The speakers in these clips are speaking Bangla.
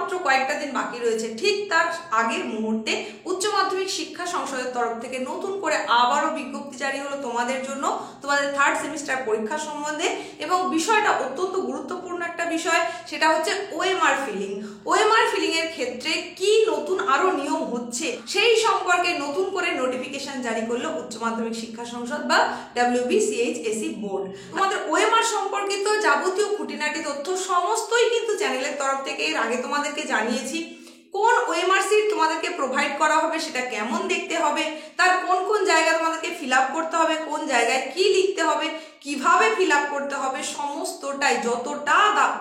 মাত্র কয়েকটা দিন বাকি রয়েছে, ঠিক তার আগের মুহূর্তে উচ্চ মাধ্যমিক শিক্ষা সংসদের তরফ থেকে নতুন করে আবারও বিজ্ঞপ্তি জারি হলো তোমাদের জন্য, তোমাদের থার্ড সেমিস্টার পরীক্ষা সম্বন্ধে। এবং বিষয়টা অত্যন্ত গুরুত্বপূর্ণ একটা বিষয়, সেটা হচ্ছে ওএমআর ফিলিং। ওএমআর ফিলিং এর ক্ষেত্রে কি নতুন আরো নিয়ম হচ্ছে সেই সম্পর্কে নতুন করে নোটিফিকেশন জারি করলো উচ্চ মাধ্যমিক শিক্ষা সংসদ বা WBCHSE বোর্ড। তোমাদের ওএমআর সম্পর্কিত যাবতীয় খুঁটিনাটি তথ্য সমস্তই কিন্তু চ্যানেলের তরফ থেকে এর আগে তোমাদেরকে জানিয়েছি। কোন ওএমআর সিট তোমাদেরকে প্রোভাইড করা হবে, সেটা কেমন দেখতে হবে, তার কোন কোন জায়গা তোমাদেরকে ফিল আপ করতে হবে, কোন জায়গায় কি লিখতে হবে, কিভাবে ফিল আপ করতে হবে, সমস্তটাই যতটা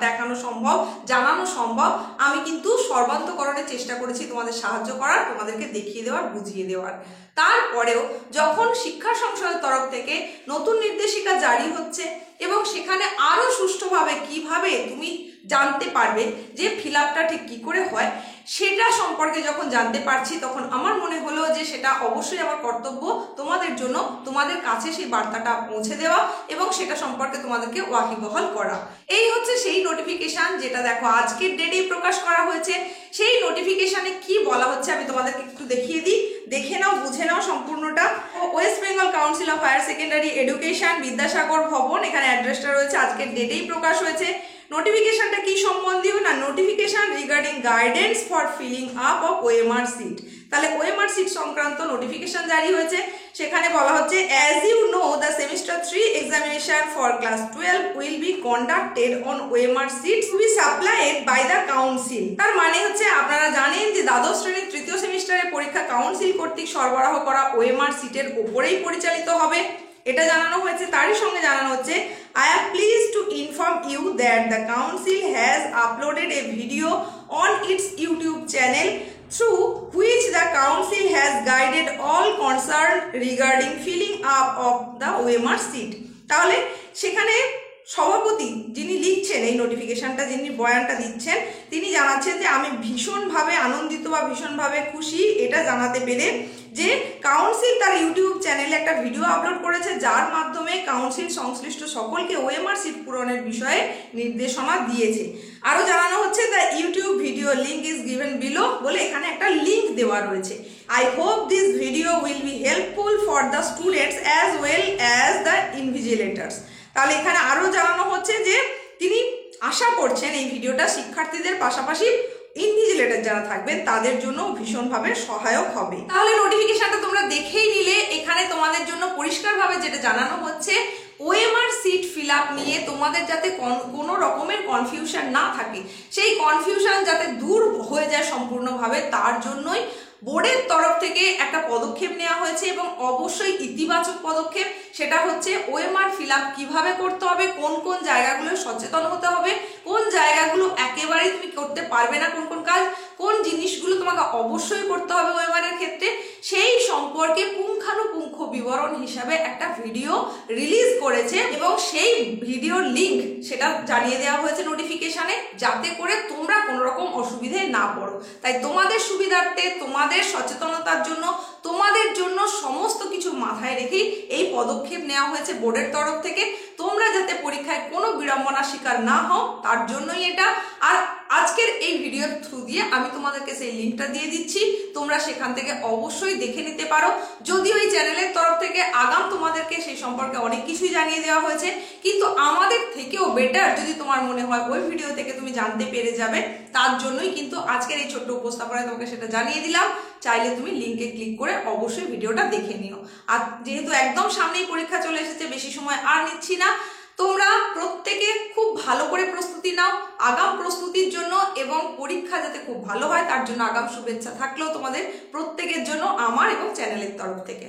দেখানো সম্ভব, জানানো সম্ভব আমি কিন্তু সর্বান্তকরণের চেষ্টা করেছি তোমাদের সাহায্য করার, তোমাদেরকে দেখিয়ে দেওয়ার, বুঝিয়ে দেওয়ার। তারপরেও যখন শিক্ষা সংসদের তরফ থেকে নতুন নির্দেশিকা জারি হচ্ছে এবং সেখানে আরো সুষ্ঠুভাবে কিভাবে তুমি জানতে পারবে যে ফিল আপটা ঠিক কি করে হয়, সেটা সম্পর্কে যখন জানতে পারছি তখন আমার মনে হলো যে সেটা অবশ্যই আমার কর্তব্য তোমাদের জন্য, তোমাদের কাছে সেই বার্তাটা পৌঁছে দেওয়া এবং সেটা সম্পর্কে তোমাদেরকে ওয়াকিবহাল করা। এই হচ্ছে সেই নোটিফিকেশন যেটা দেখো আজকের ডেটেই প্রকাশ করা হয়েছে। সেই নোটিফিকেশনে কি বলা হচ্ছে আমি তোমাদেরকে একটু দেখিয়ে দিই, দেখে নাও, বুঝে নাও সম্পূর্ণটা। West Bengal council of higher secondary education, Vidyasagar Bhavan, এখানে অ্যাড্রেসটা রয়েছে, আজকের ডেটেই প্রকাশ হয়েছে। নোটিফিকেশনটা কি সম্বন্ধীয় না, notification regarding guidance for filling up of OMR sheet. তাহলে ওএমআর সিট সংক্রান্ত নোটিফিকেশন জারি হয়েছে। সেখানে বলা হচ্ছে as you know the semester 3 examination for class 12 will be conducted on OMR sheets to be supplied by the council. তার মানে হচ্ছে আপনারা জানেন যে দ্বাদশ শ্রেণীর তৃতীয় সেমিস্টারের পরীক্ষা কাউন্সিল কর্তৃক সরবরাহ করা ওএমআর সিটের উপরেই পরিচালিত হবে, এটা জানানো হয়েছে। তারই সঙ্গে জানানো হচ্ছে I am pleased to inform you that the council has uploaded a video on its YouTube channel through which the council has guided all concerned regarding filling up of the OMR seat। তাহলে সেখানে সভাপতি যিনি লিখছেন এই নোটিফিকেশনটা, যিনি বয়ানটা দিচ্ছেন, তিনি জানাচ্ছেন যে আমি ভীষণভাবে আনন্দিত বা ভীষণভাবে খুশি এটা জানাতে পেরে যে কাউন্সিল তার ইউটিউব চ্যানেলে একটা ভিডিও আপলোড করেছে, যার মাধ্যমে কাউন্সিল সংশ্লিষ্ট সকলকে ওএমআর সিট পূরণের বিষয়ে নির্দেশনা দিয়েছে। আরও জানানো হচ্ছে the YouTube video link is given below বলে এখানে একটা লিঙ্ক দেওয়া রয়েছে। I hope this video will be helpful for the students as well as the invigilators. তাহলে এখানে আরও জানানো হচ্ছে যে তিনি আশা করছেন এই ভিডিওটা শিক্ষার্থীদের পাশাপাশি ইনভিজিলেটর যারা থাকবেন তাদের জন্য ভীষণভাবে সহায়ক হবে। তাহলে নোটিফিকেশনটা তোমরা দেখেই নিলে, এখানে তোমাদের জন্য পরিষ্কারভাবে যেটা জানানো হচ্ছে ওএমআর সিট ফিল আপ নিয়ে তোমাদের যাতে কোনো রকমের কনফিউশন না থাকে, সেই কনফিউশন যাতে দূর হয়ে যায় সম্পূর্ণভাবে, তার জন্যই বোর্ডের তরফ থেকে একটা পদক্ষেপ নেওয়া হয়েছে এবং অবশ্যই ইতিবাচক পদক্ষেপ। সেটা হচ্ছে ওএমআর ফিল আপ কিভাবে করতে হবে, কোন কোন জায়গাগুলো সচেতন হতে হবে, কোন জায়গাগুলো একেবারেই তুমি করতে পারবে না, কোন কোন কাজ, কোন জিনিসগুলো তোমাকে অবশ্যই করতে হবে ওএমআর এর ক্ষেত্রে, সেই সম্পর্কে পুঙ্খানুপুঙ্খ বিবরণ হিসাবে একটা ভিডিও রিলিজ করেছে এবং সেই ভিডিওর লিঙ্ক সেটা জানিয়ে দেওয়া হয়েছে নোটিফিকেশনে, যাতে করে তোমরা কোনো রকম অসুবিধায় না পড়ো। তাই তোমাদের সুবিধার্থে, তোমাদের সচেতনতার জন্য, তোমাদের জন্য সমস্ত কিছু মাথায় রেখেই এই পদক্ষেপ নেওয়া হয়েছে বোর্ডের তরফ থেকে। তোমরা যাতে পরীক্ষায় কোনো বিড়ম্বনার শিকার না হও তার জন্যই এটা। আর আজকের এই ভিডিওর থ্রু দিয়ে আমি তোমাদেরকে সেই লিঙ্কটা দিয়ে দিচ্ছি, তোমরা সেখান থেকে অবশ্যই দেখে নিতে পারো। যদিও এই চ্যানেলের তরফ থেকে আগাম তোমাদেরকে সেই সম্পর্কে অনেক কিছুই জানিয়ে দেওয়া হয়েছে, কিন্তু আমাদের থেকেও বেটার যদি তোমার মনে হয় ওই ভিডিও থেকে তুমি জানতে পেরে যাবে, তার জন্যই কিন্তু আজকের এই ছোট্ট উপস্থাপনায় তোমাকে সেটা জানিয়ে দিলাম। চাইলে তুমি লিঙ্কে ক্লিক করে অবশ্যই ভিডিওটা দেখে নিও। আর যেহেতু একদম সামনেই পরীক্ষা চলে এসেছে, বেশি সময় আর নিচ্ছি না, তোমরা প্রত্যেকে খুব ভালো করে প্রস্তুতি নাও আগাম প্রস্তুতির জন্য, এবং পরীক্ষা যাতে খুব ভালো হয় তার জন্য আগাম শুভেচ্ছা থাকলেও তোমাদের প্রত্যেকের জন্য আমার এবং চ্যানেলের তরফ থেকে।